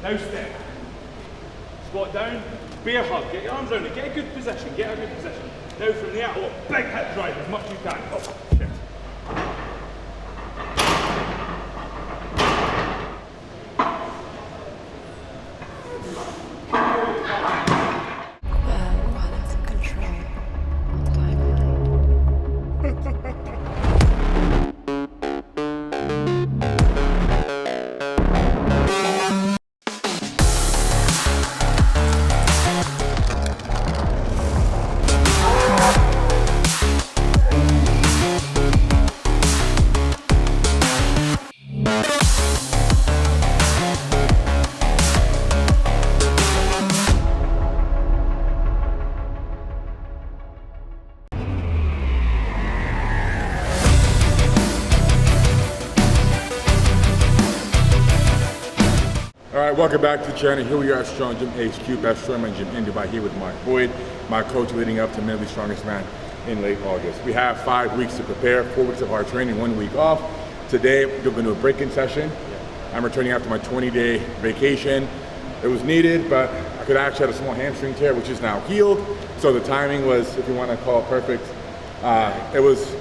Now step. Squat down, bear hug, get your arms around it, get a good position, get a good position. Now from there, oh, big hip drive as much as you can. Oh, shit. All right, welcome back to the channel. Here we are at Strong Gym HQ, best strongman gym in Dubai, here with Mark Boyd, my coach leading up to Middle East Strongest Man in late August. We have 5 weeks to prepare, 4 weeks of hard training, 1 week off. Today, we're going to do a break-in session. I'm returning after my 20-day vacation. It was needed, but I could actually had a small hamstring tear, which is now healed. So the timing was, if you want to call it perfect, it was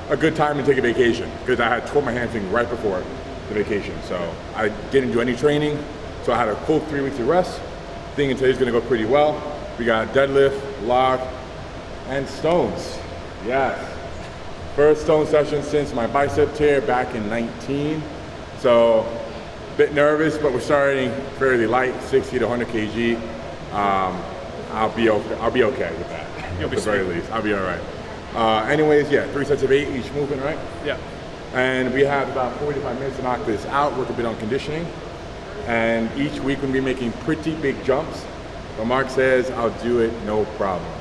a good time to take a vacation because I had tore my hamstring right before the vacation. So I didn't do any training. So I had a full 3 weeks of rest. Thinking today's gonna go pretty well. We got deadlift, log, and stones. Yes. First stone session since my bicep tear back in 19. So a bit nervous, but we're starting fairly light, 60 to 100 kg. I'll be okay with that. At the very least, I'll be all right. Anyways, yeah, 3 sets of 8 each movement, right? Yeah. And we have about 45 minutes to knock this out, work a bit on conditioning. And each week we'll be making pretty big jumps. But Mark says I'll do it no problem.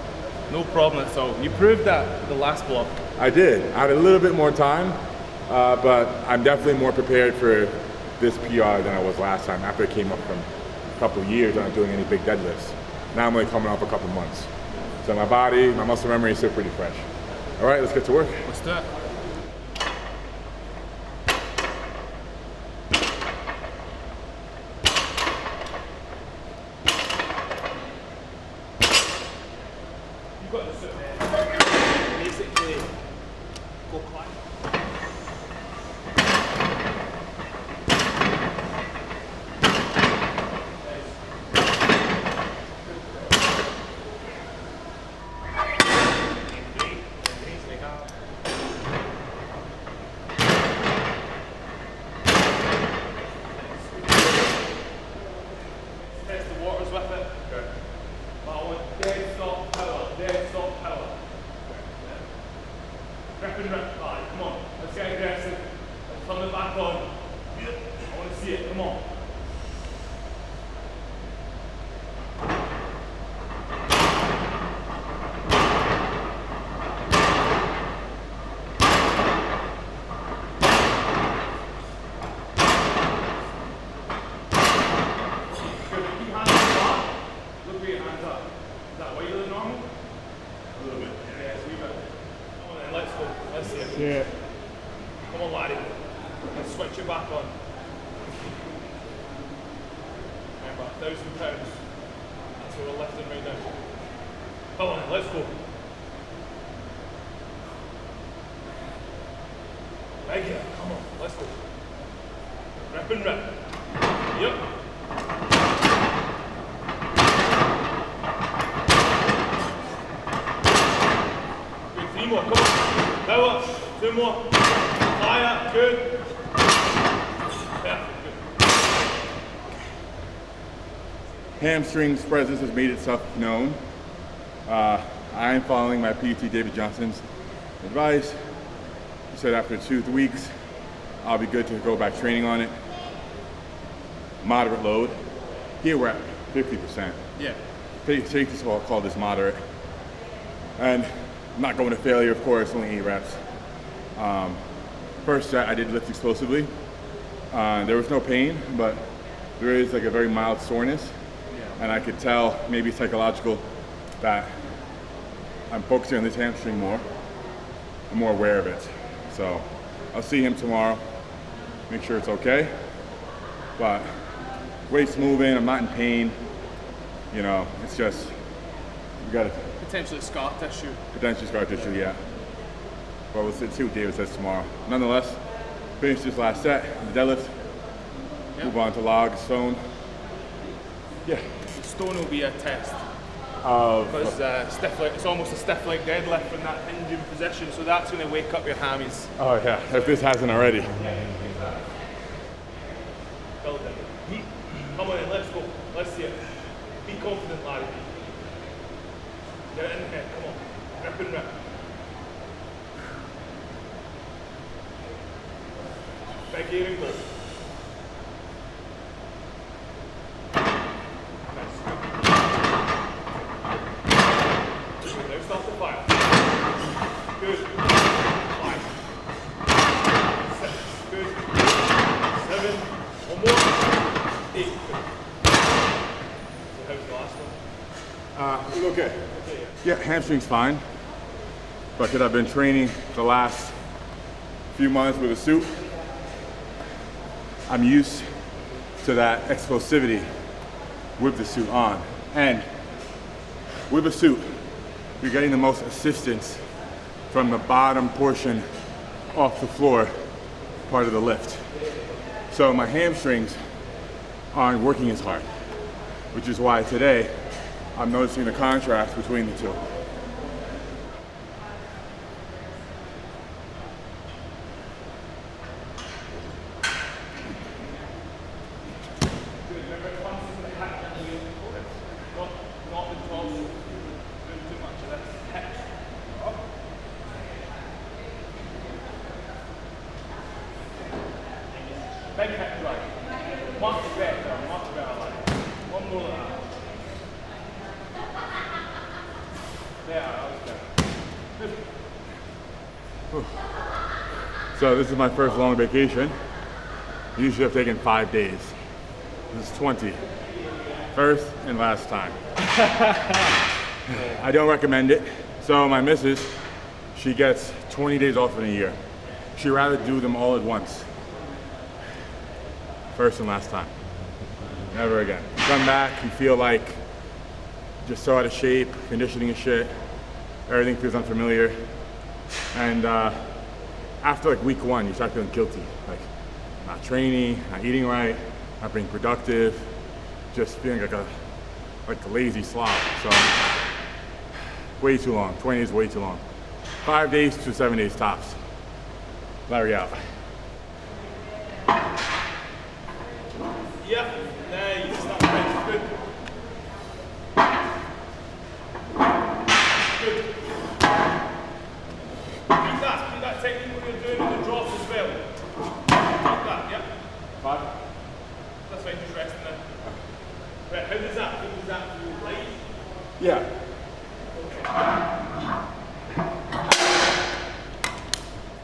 No problem at all. You proved that the last block. I did. I had a little bit more time, but I'm definitely more prepared for this PR than I was last time after I came up from a couple of years not doing any big deadlifts. Now I'm only coming off a couple months. So my body, my muscle memory is still pretty fresh. All right, let's get to work. Let's do it. Basically, go climb. Test the waters with it. Okay. That one, dead stop power, dead stop power. Rip and rip. Alright, come on. Let's get aggressive. Let's turn it back on. I want to see it. Come on. Good. Keep hands flat. Look where your hands are. Is that wider than normal? A little bit. Yeah, it's a wee bit. Come on then, let's go. Let's see it. Yeah. Come on, Larry. Let's switch it back on. Remember, 1,000 pounds. That's what we're lifting right now. Come on, let's go. Regular, come on, let's go. Rip and rip. Yep. Good, 3 more, come on. Power, 2 more. Fire, good. Perfect, good. Hamstrings presence has made itself known. I am following my PT David Johnson's advice. He said after 2 weeks, I'll be good to go back training on it. Moderate load. Here we're at 50%. Yeah. Safety call this moderate. And I'm not going to failure, of course, only 8 reps. First set I did lift explosively. There was no pain, but there is like a very mild soreness. Yeah. And I could tell, maybe psychological, that I'm focusing on this hamstring more. I'm more aware of it. So I'll see him tomorrow, make sure it's okay. But weight's moving, I'm not in pain. You know, it's just, you gotta. Potentially scar tissue. Potentially scar tissue, yeah. But we'll see what David says tomorrow. Nonetheless, finish this last set, the deadlift. Yep. Move on to log, stone. Yeah. Stone will be a test. Because it's almost a stiff leg deadlift from that hinging position, so that's going to wake up your hammies. Oh yeah, if this hasn't already. Yeah, exactly. Build it. Come on in, let's go. Let's see it. Be confident, Larry. Get it in the head, come on. Rip and rip. Big air and go. Stop the fire. Good. 5, 6, good. 7, one more. 8, good. So how's the last one? Okay. Yeah, hamstring's fine. But because I've been training the last few months with a suit, I'm used to that explosivity with the suit on. And with a suit, you're getting the most assistance from the bottom portion off the floor part of the lift. So my hamstrings aren't working as hard, which is why today I'm noticing the contrast between the two. Big hip drive. Much better, much better. Like. One more like that. There, that was better. So this is my first long vacation. Usually I've taken 5 days. This is 20. First and last time. I don't recommend it. So my missus, she gets 20 days off in a year. She'd rather do them all at once. First and last time. Never again. You come back, you feel like just so out of shape, conditioning is shit, everything feels unfamiliar. And after like week 1, you start feeling guilty. Like not training, not eating right, not being productive, just feeling like a lazy slob. So way too long. 20 days way too long. 5 days to 7 days tops. Larry out. Yep, there you start right. Good. Good. Keep that technique when you're doing the drop as well. Like that, yep. 5. That's fine, just resting there. Right, how does that feel? Light? Yeah.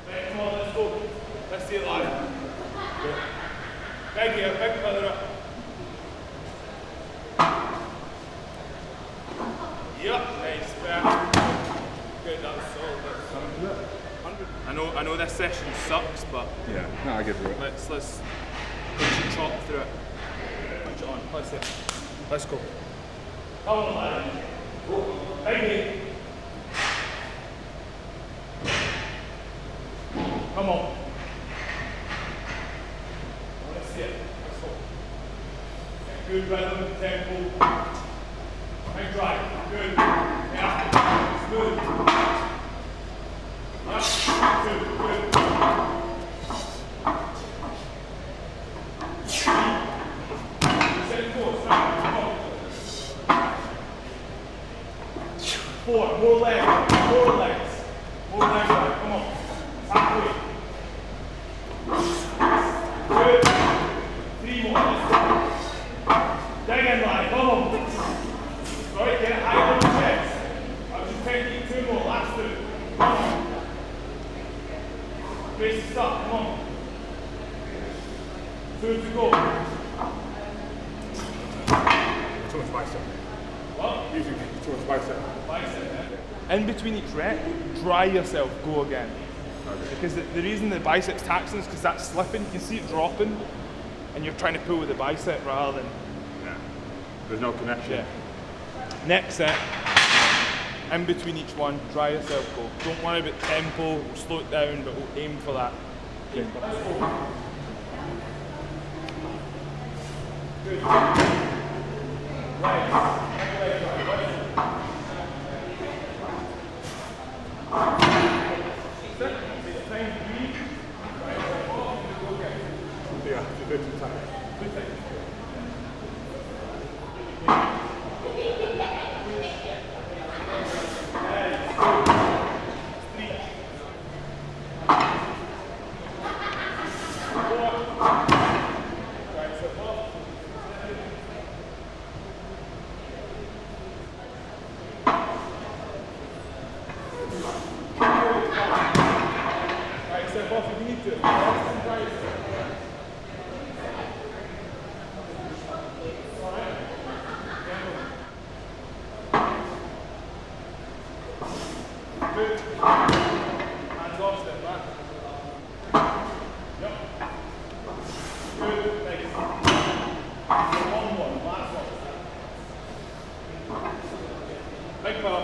Right, come on, let's go. Let's see it live. Big here, big feather up. Yep, nice, perfect. Good, that was solid. 100. I know this session sucks, but Yeah, no, I get through it. let's chop through it. Punch it on. Let's see it. Let's go. Come on, lad. Big here. Come on. Let's see it. Let's go. Good rhythm, tempo. Big drive. Good. Yeah. Smooth. Yeah. Good. Good. Set 4. Start. Come on. 4. More legs. More legs. More leg drive. Come on. Halfway. Good. 3 more. Let's go. Dig in, lad. Come on. Sorry, get it high on the chest. I was just trying to get 2 more. Last 2. Come on. Brace this up. Come on. 2 to go. Too much bicep. What? Usually too much bicep. Bicep, yeah. In between each rep, dry yourself. Go again. Because the reason the biceps taxing is because that's slipping. You can see it dropping. and you're trying to pull with the bicep rather than. Yeah. There's no connection. Yeah. Next set, in between each one, try yourself go. Don't worry about tempo, we'll slow it down, but we'll aim for that. Okay. Good. Right. Yeah, it's a bit too tight. Good. Hands off, step back. Yep. Good. Nice. One more. Last one. Big power.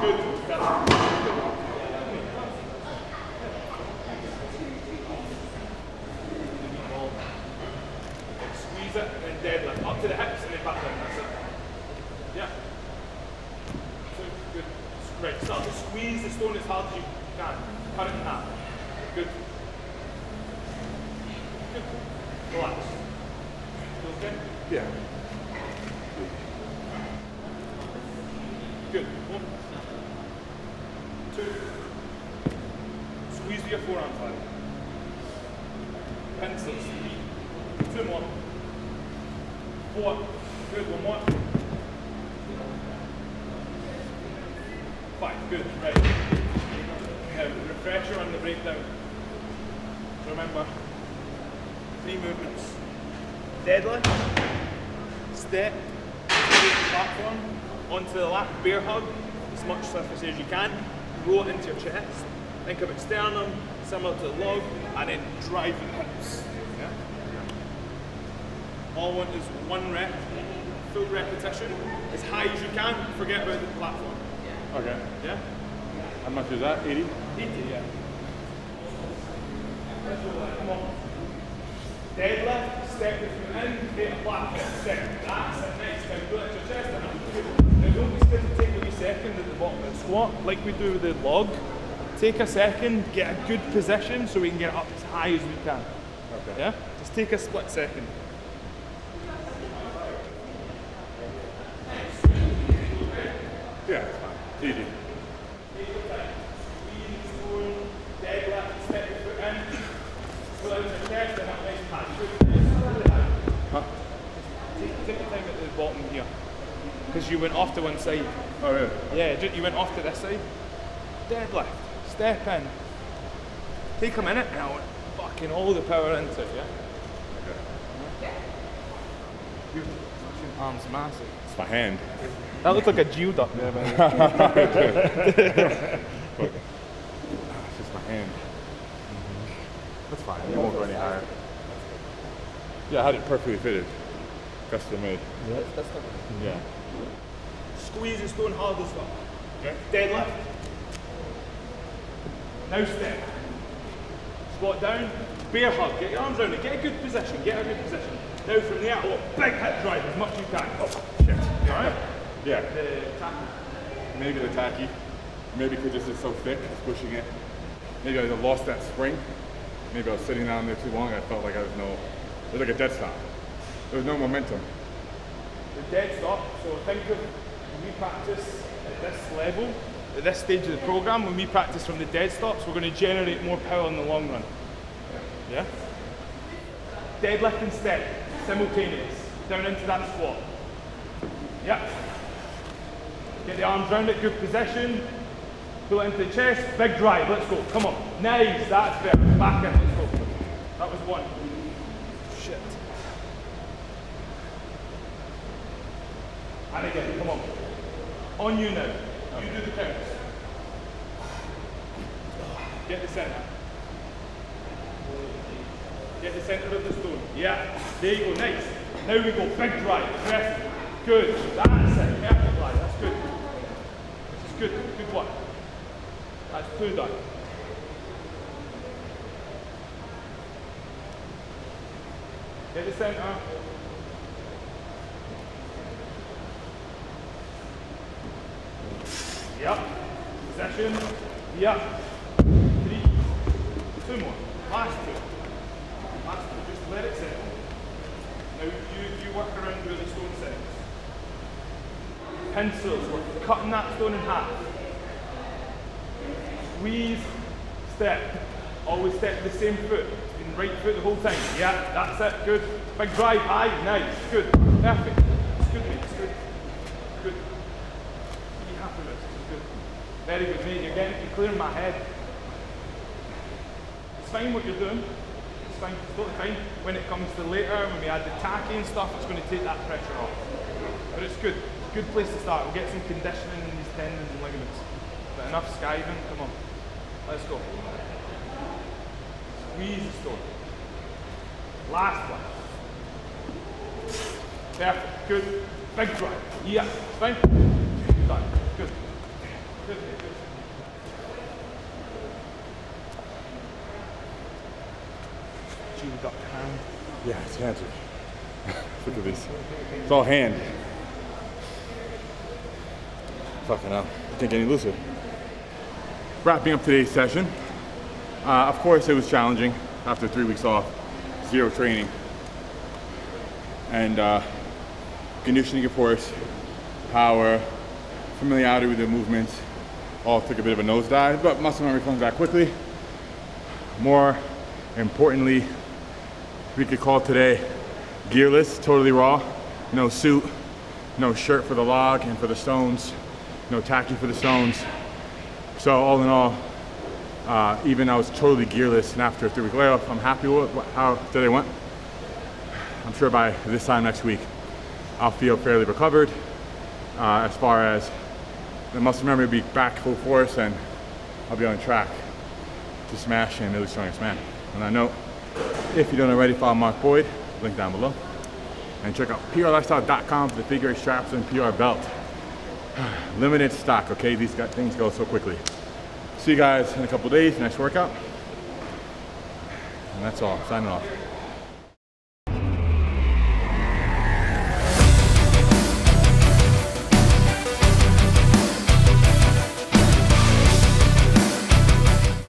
Good. Squeeze it and then deadlift. Up to the hips and then back down. That's it. Yeah. Good. Right, start to squeeze the stone as hard as you can. Cut it in half. Good. Good. Relax. Feel okay? Yeah. Good. 1, 2. Squeeze with your forearms hard. Pencils. 3. 2 more. 4. Good. 1 more. 5, good, right. Now, refresher on the breakdown. So remember, 3 movements. Deadlift, step, platform, onto the lat, bear hug, as much surface as you can, roll it into your chest. Think of sternum, similar to the log, and then drive the hips. Yeah? All I want is 1 rep, full repetition, as high as you can, forget about the platform. Okay. Yeah? How much is that? 80? 80, yeah. Come on. Deadlift, step the foot in, take a platform, step. That's it, nice. Now go into your chest. Now don't be scared to take a wee second at the bottom of the squat, like we do with the log. Take a second, get a good position so we can get it up as high as we can. Okay. Yeah? Just take a split second. Yeah, it's fine. Easy. Take your time. Squeeze the stone, deadlift, step your foot in, pull out your chest and up nice and high. Really high. Huh? Take your time at the bottom here. Because you went off to one side. Oh, really? Yeah, you went off to this side. Deadlift, step in. Take a minute and I'll fucking all the power into it, yeah? Okay. Your fucking arm's massive. It's my hand. That looked like a geoduck there, man. It's just my hand. That's fine. It won't go any higher. Yeah, I had it perfectly fitted. Custom made. Yeah, that's not Yeah. Squeeze the stone hard as well. Okay. Deadlift. Now step. Squat down. Bear hug. Get your arms around it. Get a good position. Get a good position. Now from there, big hip drive as much as you can. Oh, shit. Alright? Yeah. The tackle. Maybe the tacky. Maybe because this is so thick, it's pushing it. Maybe I lost that spring. Maybe I was sitting down there too long. I felt like it was like a dead stop. There was no momentum. The dead stop. So think of when we practice at this level, at this stage of the program, when we practice from the dead stops, we're going to generate more power in the long run. Yeah? Deadlift and step, simultaneous. Down into that squat. Yeah. Get the arms round it, good position. Pull it into the chest, big drive, let's go. Come on. Nice, that's better. Back in, let's go. That was 1. Shit. And again, come on. On you now. You do the counts. Get the center. Get the center of the stone. Yeah, there you go, nice. Now we go, big drive, press. Good, that's it, perfect drive, that's good. This is good, good one. That's 2 done. Get the center. Yep. Possession. Yep. 3. 2 more. Last 2. Last 2. Just let it settle. Now you work around where the stone sits. Pincers. We're cutting that stone in half. Squeeze. Step. Always step the same foot. In right foot the whole time. Yeah, that's it. Good. Big drive. High. Nice. Good. Perfect. It's good, mate. It's good. Good. Be happy with it. It's good. Very good, mate. You're clearing my head. It's fine what you're doing. It's fine. It's totally fine. When it comes to later, when we add the tacky and stuff, it's going to take that pressure off. But it's good. It's a good place to start. We'll get some conditioning in these tendons and ligaments. But enough skiving. Come on. Let's go. Squeeze the stone. Last one. Perfect. Good. Big drive. Yeah. Fine. Done. Good. Good. Good. You've got hand. Yeah, it's hands. Look at this. It's all hand. Fucking hell. I can't get any looser. Wrapping up today's session. Of course, it was challenging after 3 weeks off, 0 training. And conditioning, of course, power, familiarity with the movements, all took a bit of a nosedive, but muscle memory comes back quickly. More importantly, we could call today gearless, totally raw, no suit, no shirt for the log and for the stones, no tacky for the stones. So all in all, even I was totally gearless, and after a 3-week layoff, I'm happy with how today went. I'm sure by this time next week, I'll feel fairly recovered as far as the muscle memory will be back full force, and I'll be on track to smash and Milli's Strongest Man. On that note, if you don't already, follow Mark Boyd, link down below, and check out prlifestyle.com for the figure 8 straps and PR belt. Limited stock, okay? These things go so quickly. See you guys in a couple days, next workout. And that's all, signing off.